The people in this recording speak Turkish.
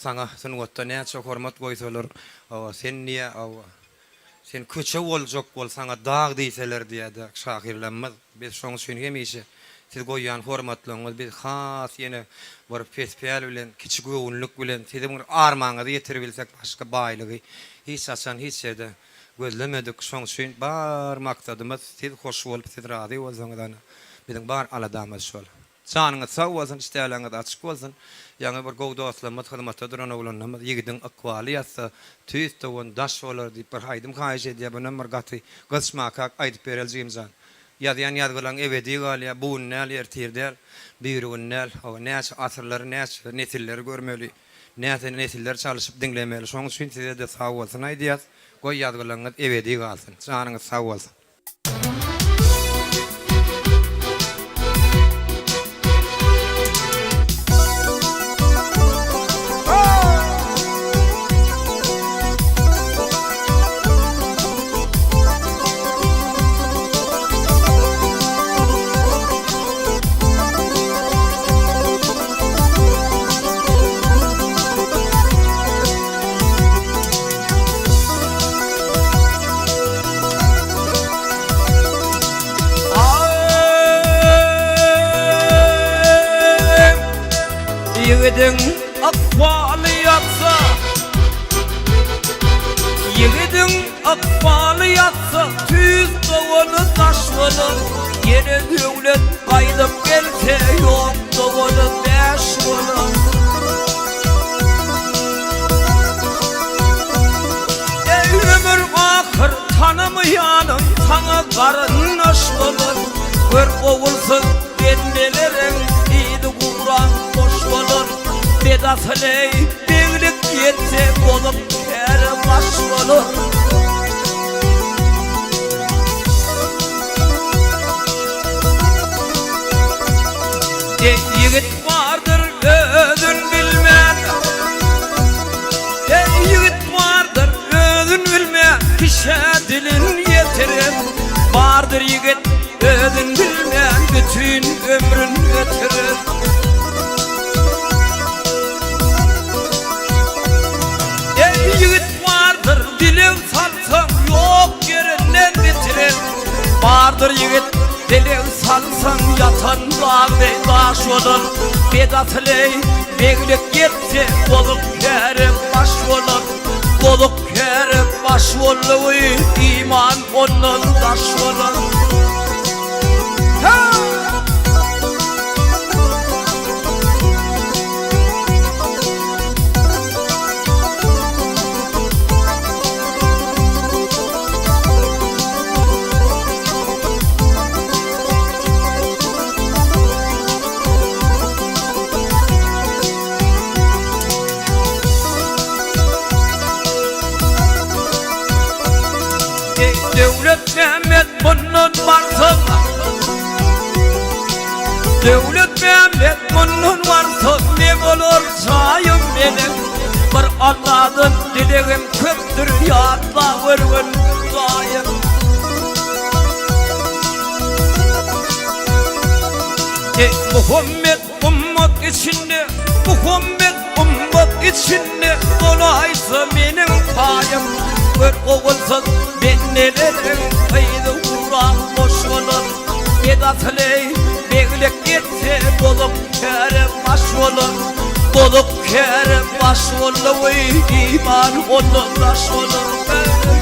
Sana sen ne çok hormat koysalar, sen niye sen köçe olacak bol sana dağ deyseler diye de şahirlenmez. Biz şoň düşünýemişe. Siz goýan hormatlaryňyz biz has yine bir festival bilen, kiçik göwnlük bilen sizin armaňyzy ýetirip bilsek başga baýlygy hiç açan hiç şerde gözlemedik. Şoň üçin bar maksadymyz siz hoş bolup siz razy bolsaňyz. Bizim bar aladamyz şol. Canınız sağ olsun, iştahlarınız açık olsun. Yani bir gow dostlarymyz hyrmatda duran oglanlarymyz ýigidin akwaly ýatsa tüýs towun daş bolar diýip bir haýdym haýş edýär bu numar gaty gysmakak aýdyp berelýärmiň. Ýazýan ýazgylaň ebedi galýa bu näl ertirder bir näl näçe asyrlar näçe nesiller görmeli näçe nesiller çalyşyp dinlemeli. Şoň üçin size de sağ bolsun aýdýas. Goý ýazgylaryňyz ebedi galsyn. Janyňyz sağ bolsun. Yiğidin akbalı yatsa, yiğidin akbalı yatsa, tüz dovanı taşvalı, yine devlet aydıp gelse yok dovanı beşvalı. Ey ömür ahır tanımayanım sana karınlaşmalı, bir kovulsun bendelerin iyidi kuran boş olur. Bedatley birlik yetse bolup her baş olur. Yiğit vardır özün bilmez, yiğit vardır özün bilmez, kişe dilin yetirir. Vardır yiğit özün bilmez, bütün ömrün götürür. Yiğit vardır dilin salsam yok yerinden bitirir. Vardır yiğit dilin salsam yatan dağ ve taş olur. Bedatley birlik yetse bolup kerem baş olur. Bolup kerem baş olur, iman onun taş olur. Devlet Mehmet bunun varsa, Devlet Mehmet bunun varsa ne olur çayım benim. Bir Allah'ın dileğim köptür yatla vırvır dayım. Muhammed ummat içinde, Muhammed ummat içinde olaysa benim payım. Bir oğulsuz bennelerim haydi uğran boş olur. Bedatley birlik gitse bolup kerem baş olur. Bolup kerem baş olur, iman onun taş olur.